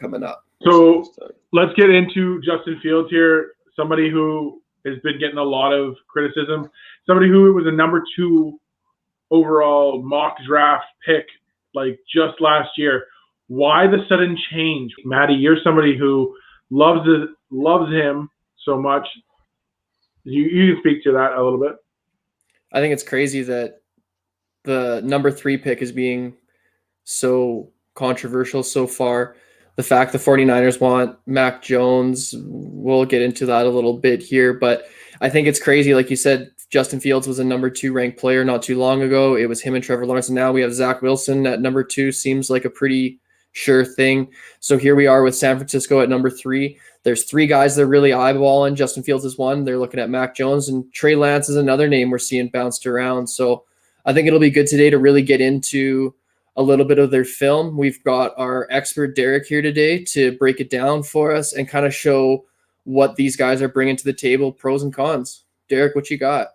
coming up. So let's get into Justin Fields here, somebody who has been getting a lot of criticism, somebody who was a number 2 overall mock draft pick like just last year. Why the sudden change? Maddie, you're somebody who loves him so much. You can speak to that a little bit. I think it's crazy that the number 3 pick is being so controversial so far. The fact the 49ers want Mac Jones, we'll get into that a little bit here, but I think it's crazy. Like you said, Justin Fields was a number 2 ranked player not too long ago. It was him and Trevor Lawrence. And now we have Zach Wilson at number 2. Seems like a pretty sure thing. So here we are with San Francisco at number 3. There's 3 guys they're really eyeballing. Justin Fields is one. They're looking at Mac Jones, and Trey Lance is another name we're seeing bounced around. So I think it'll be good today to really get into a little bit of their film. We've got our expert Derik here today to break it down for us and kind of show what these guys are bringing to the table, pros and cons. Derik, what you got?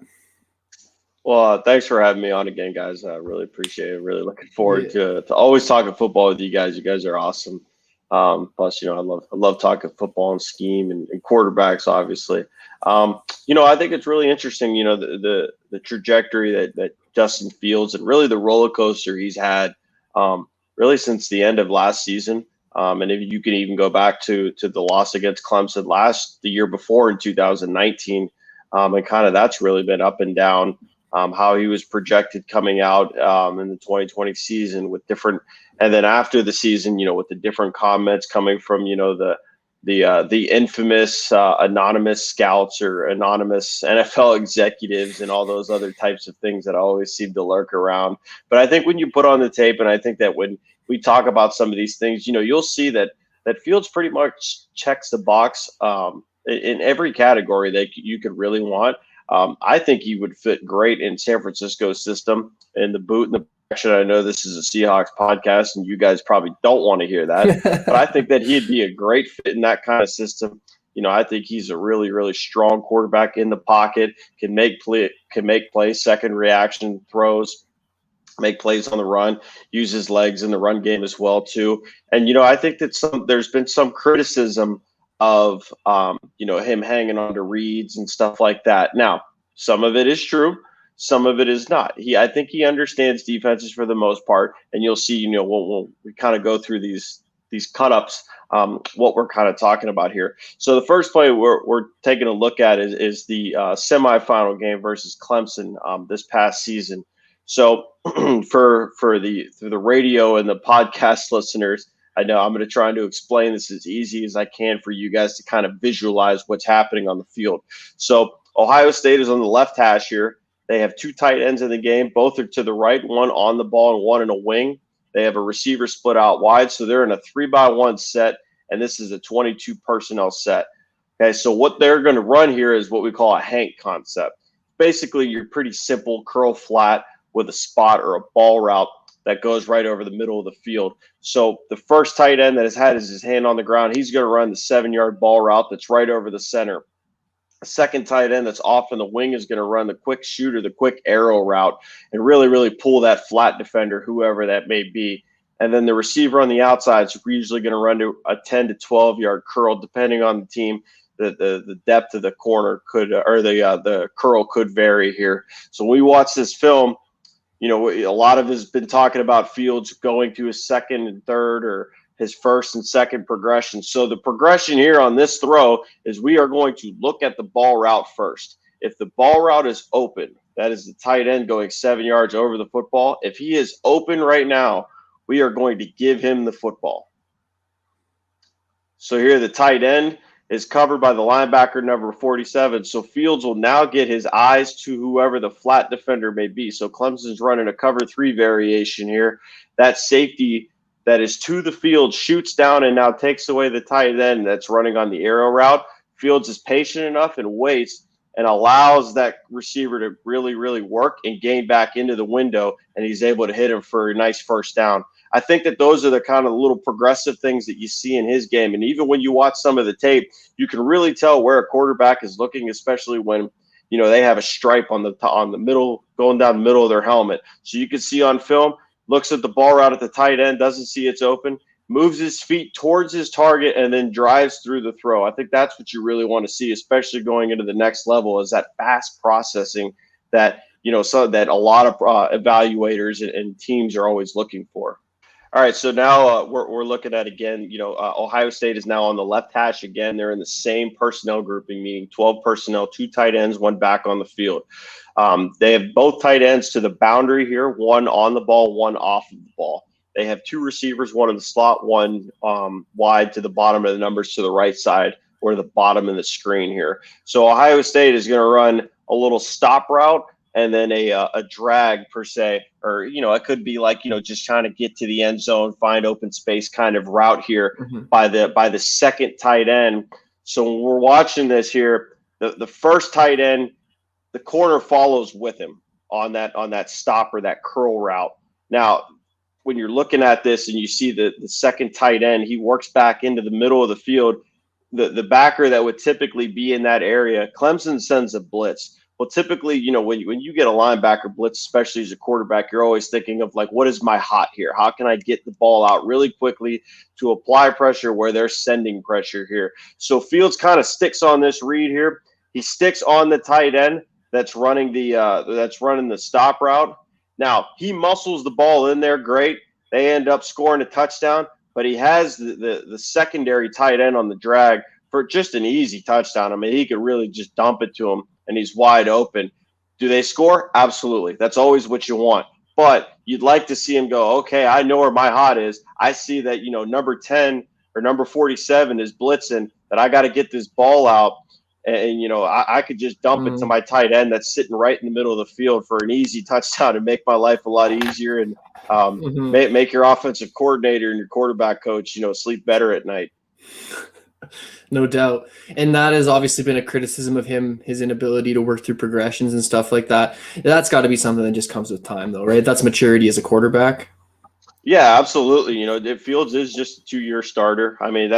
Well, thanks for having me on again, guys. I really appreciate it. Really looking forward to always talking football with you guys. You guys are awesome. Plus, I love talking football and scheme and quarterbacks, obviously. I think it's really interesting, the trajectory that Justin Fields and really the roller coaster he's had really since the end of last season. And if you can even go back to the loss against Clemson the year before in 2019, and kind of that's really been up and down. How he was projected coming out in the 2020 season with different, and then after the season, with the different comments coming from, the infamous anonymous scouts or anonymous NFL executives and all those other types of things that always seem to lurk around. But I think when you put on the tape, and I think that when we talk about some of these things, you'll see that Fields pretty much checks the box in every category that you could really want. I think he would fit great in San Francisco's system in the boot and the protection. I know this is a Seahawks podcast and you guys probably don't want to hear that, but I think that he'd be a great fit in that kind of system. I think he's a really, really strong quarterback in the pocket, can make plays, second reaction throws, make plays on the run, use his legs in the run game as well too. And, I think that there's been some criticism of him hanging on to reads and stuff like that. Now, some of it is true, some of it is not. I think he understands defenses for the most part, and you'll see, when we kind of go through these cut-ups, what we're kind of talking about here. So the first play we're taking a look at is the semifinal game versus Clemson this past season. So for the radio and the podcast listeners, I know I'm going to try to explain this as easy as I can for you guys to kind of visualize what's happening on the field. So Ohio State is on the left hash here. They have 2 tight ends in the game. Both are to the right, one on the ball and one in a wing. They have a receiver split out wide, so they're in a 3-by-1 set, and this is a 22 personnel set. Okay, so what they're going to run here is what we call a Hank concept. Basically, you're pretty simple curl flat with a spot or a ball route that goes right over the middle of the field. So the first tight end that has had his hand on the ground, he's going to run the 7-yard ball route that's right over the center. The second tight end that's off in the wing is going to run the quick shoot or the quick arrow route and really, really pull that flat defender, whoever that may be. And then the receiver on the outside is usually going to run to a 10 to 12-yard curl, depending on the team. The depth of the corner could, or the curl could vary here. So when we watch this film, a lot of it has been talking about Fields going to his second and third or his first and second progression. So the progression here on this throw is we are going to look at the ball route first. If the ball route is open, that is the tight end going 7 yards over the football. If he is open right now, we are going to give him the football. So here the tight end is covered by the linebacker number 47. So Fields will now get his eyes to whoever the flat defender may be. So Clemson's running a cover 3 variation here. That safety that is to the field shoots down and now takes away the tight end that's running on the arrow route. Fields is patient enough and waits and allows that receiver to really, really work and gain back into the window, and he's able to hit him for a nice first down. I think that those are the kind of little progressive things that you see in his game. And even when you watch some of the tape, you can really tell where a quarterback is looking, especially when, they have a stripe on the middle, going down the middle of their helmet. So you can see on film, looks at the ball route at the tight end, doesn't see it's open, moves his feet towards his target, and then drives through the throw. I think that's what you really want to see, especially going into the next level, is that fast processing that, so that a lot of evaluators and teams are always looking for. All right, so now we're looking at, again, Ohio State is now on the left hash again. They're in the same personnel grouping, meaning 12 personnel, 2 tight ends, 1 back on the field. They have both tight ends to the boundary here, 1 on the ball, 1 off of the ball. They have 2 receivers, 1 in the slot, 1 wide to the bottom of the numbers to the right side, or the bottom of the screen here. So Ohio State is going to run a little stop route, and then a drag per se, or, it could be like, just trying to get to the end zone, find open space kind of route here by the second tight end. So when we're watching this here, the first tight end, the corner follows with him on that stop or that curl route. Now, when you're looking at this and you see the second tight end, he works back into the middle of the field. The backer that would typically be in that area, Clemson sends a blitz. Well, typically, when you get a linebacker blitz, especially as a quarterback, you're always thinking of, like, what is my hot here? How can I get the ball out really quickly to apply pressure where they're sending pressure here? So Fields kind of sticks on this read here. He sticks on the tight end that's running the stop route. Now, he muscles the ball in there great. They end up scoring a touchdown, but he has the secondary tight end on the drag for just an easy touchdown. I mean, he could really just dump it to him, and he's wide open. Do they score? Absolutely. That's always what you want. But you'd like to see him go, okay, I know where my hot is. I see that, number 10 or number 47 is blitzing, that I got to get this ball out. And, I could just dump it to my tight end that's sitting right in the middle of the field for an easy touchdown and make my life a lot easier, and make your offensive coordinator and your quarterback coach, sleep better at night. No doubt. And that has obviously been a criticism of him, his inability to work through progressions and stuff like that. That's got to be something that just comes with time, though, right? That's maturity as a quarterback. Yeah, absolutely. Fields is just a 2-year starter. I mean,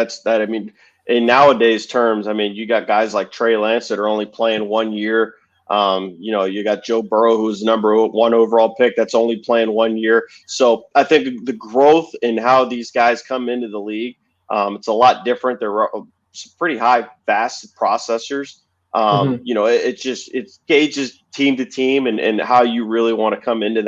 in nowadays terms, I mean, you got guys like Trey Lance that are only playing 1 year. You got Joe Burrow, who's number 1 overall pick, that's only playing 1 year. So I think the growth in how these guys come into the league, it's a lot different. They're pretty high, fast processors. It gauges team to team and how you really want to come into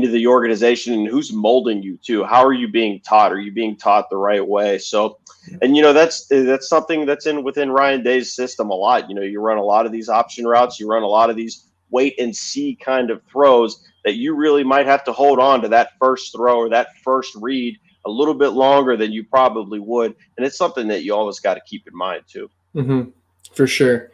the organization, and who's molding you too. How are you being taught? Are you being taught the right way? So, and that's something that's within Ryan Day's system a lot. You run a lot of these option routes, you run a lot of these wait and see kind of throws that you really might have to hold on to that first throw or that first read a little bit longer than you probably would. And it's something that you always got to keep in mind too. For sure.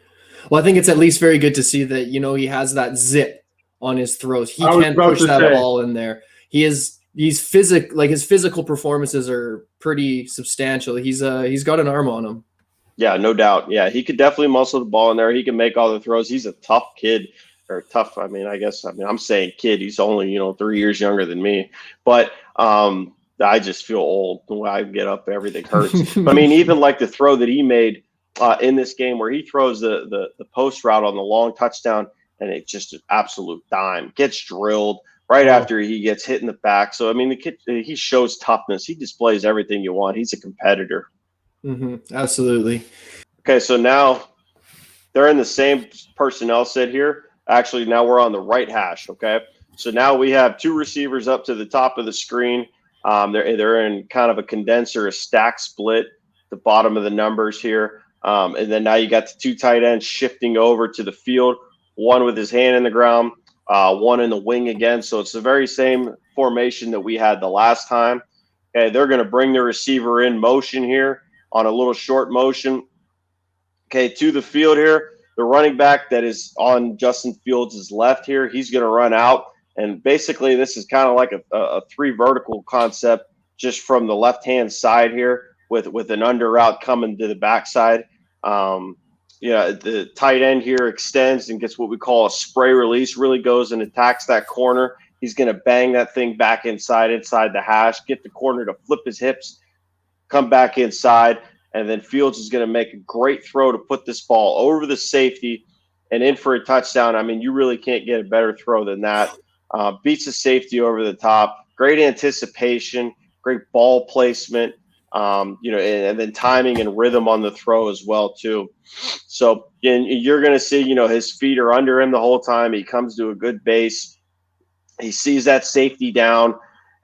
Well, I think it's at least very good to see that, he has that zip on his throws. He can push that ball in there. He's his physical performances are pretty substantial. He's got an arm on him. Yeah, no doubt. Yeah, he could definitely muscle the ball in there. He can make all the throws. He's a tough kid, or tough. I'm saying kid. He's only 3 years younger than me, but I just feel old when I get up. Everything hurts. I mean, even like the throw that he made in this game, where he throws the post route on the long touchdown, and it's just an absolute dime. Gets drilled right after he gets hit in the back. So, I mean, the kid, he shows toughness. He displays everything you want. He's a competitor. Absolutely. Okay, so now they're in the same personnel set here. Actually, now we're on the right hash, okay? So now we have 2 receivers up to the top of the screen. They're in kind of a condenser, a stack split, the bottom of the numbers here. And then now you got the 2 tight ends shifting over to the field, one with his hand in the ground, one in the wing again. So it's the very same formation that we had the last time. Okay, they're going to bring the receiver in motion here on a little short motion. Okay, to the field here. The running back that is on Justin Fields' left here, he's going to run out. And basically this is kind of like a 3 vertical concept just from the left-hand side here with an under route coming to the backside. The tight end here extends and gets what we call a spray release, really goes and attacks that corner. He's going to bang that thing back inside the hash, get the corner to flip his hips, come back inside, and then Fields is going to make a great throw to put this ball over the safety and in for a touchdown. I mean, you really can't get a better throw than that. Beats the safety over the top. Great anticipation. great ball placement, and then timing and rhythm on the throw as well too. So and you're going to see, his feet are under him the whole time. He comes to a good base. He sees that safety down,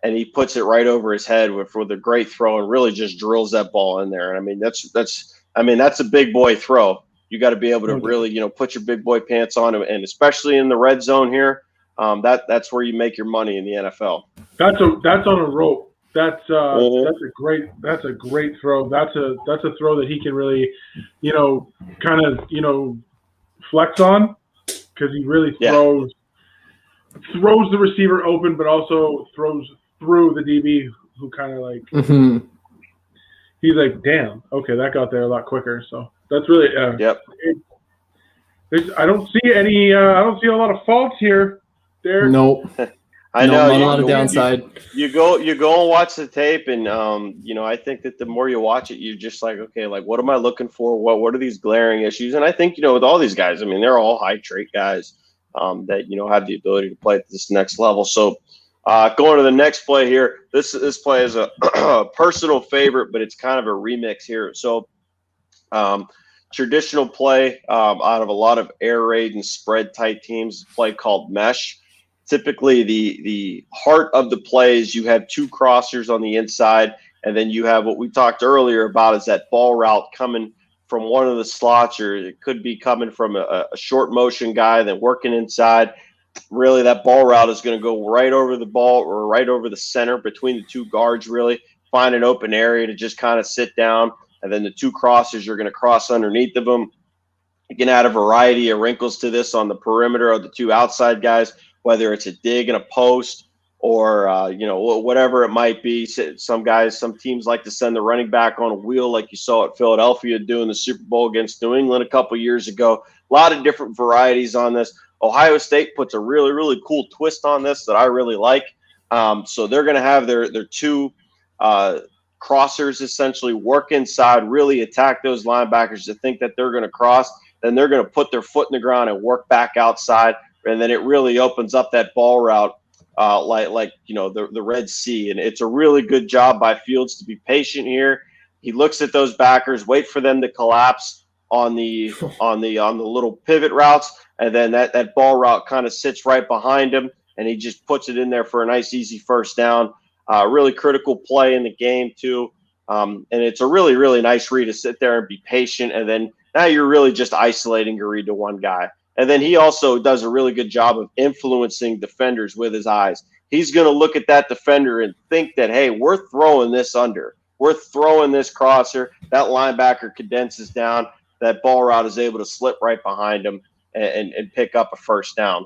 and he puts it right over his head with a great throw and really just drills that ball in there. And I mean, that's a big boy throw. You got to be able to really, put your big boy pants on, and especially in the red zone here, that's where you make your money in the NFL. That's on a rope. That's a great throw. That's a throw that he can really, kind of, flex on, because he really throws the receiver open, but also throws through the DB, who kind of like he's like, damn, okay, that got there a lot quicker. So that's really I don't see a lot of faults here, Derek. Nope. I know not a lot of downside. You go and watch the tape, and I think that the more you watch it, you're just like, okay, like, what am I looking for? What are these glaring issues? And I think, with all these guys, I mean, they're all high trait guys that have the ability to play at this next level. So going to the next play here, this play is a personal favorite, but it's kind of a remix here. So traditional play out of a lot of air raid and spread type teams, play called mesh. Typically, the heart of the play is you have two crossers on the inside, and then you have what we talked earlier about is that ball route coming from one of the slots, or it could be coming from a short motion guy, then working inside. Really, that ball route is going to go right over the ball or right over the center between the two guards, really find an open area to just kind of sit down, and then the two crossers are going to cross underneath of them. You can add a variety of wrinkles to this on the perimeter of the two outside guys, whether it's a dig and a post or, whatever it might be. Some teams like to send the running back on a wheel, like you saw at Philadelphia doing the Super Bowl against New England a couple years ago. A lot of different varieties on this. Ohio State puts a really, really cool twist on this that I really like. So they're going to have their two crossers essentially work inside, really attack those linebackers to think that they're going to cross. Then they're going to put their foot in the ground and work back outside. And then it really opens up that ball route like the Red Sea. And it's a really good job by Fields to be patient here. He looks at those backers, wait for them to collapse on the little pivot routes, and then that ball route kind of sits right behind him, and he just puts it in there for a nice, easy first down. Really critical play in the game too. And it's a really, really nice read to sit there and be patient, and then now you're really just isolating your read to one guy. And then he also does a really good job of influencing defenders with his eyes. He's going to look at that defender and think that, hey, we're throwing this under. We're throwing this crosser. That linebacker condenses down. That ball route is able to slip right behind him and pick up a first down.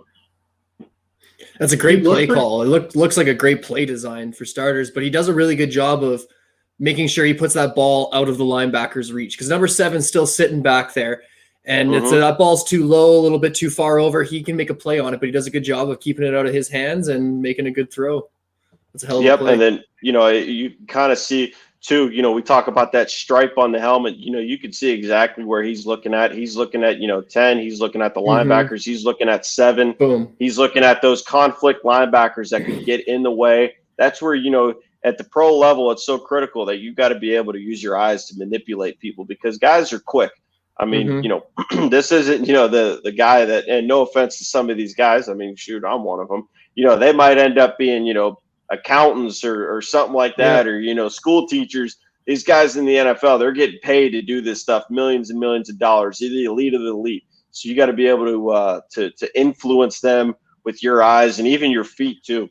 That's a great play call. It looks like a great play design for starters, but he does a really good job of making sure he puts that ball out of the linebacker's reach, because number 7's still sitting back there. And it's that ball's too low, a little bit too far over. He can make a play on it, but he does a good job of keeping it out of his hands and making a good throw. That's a hell of a play. And then, you kind of see too, we talk about that stripe on the helmet. You can see exactly where he's looking at. He's looking at, 10. He's looking at the linebackers. He's looking at 7. Boom. He's looking at those conflict linebackers that could get in the way. That's where, at the pro level, it's so critical that you've got to be able to use your eyes to manipulate people, because guys are quick. I mean, this isn't, the guy that, and no offense to some of these guys, I mean, shoot, I'm one of them. They might end up being, accountants or something like that, or, school teachers. These guys in the NFL, they're getting paid to do this stuff, millions and millions of dollars. They're the elite of the elite. So you got to be able to influence them with your eyes and even your feet too.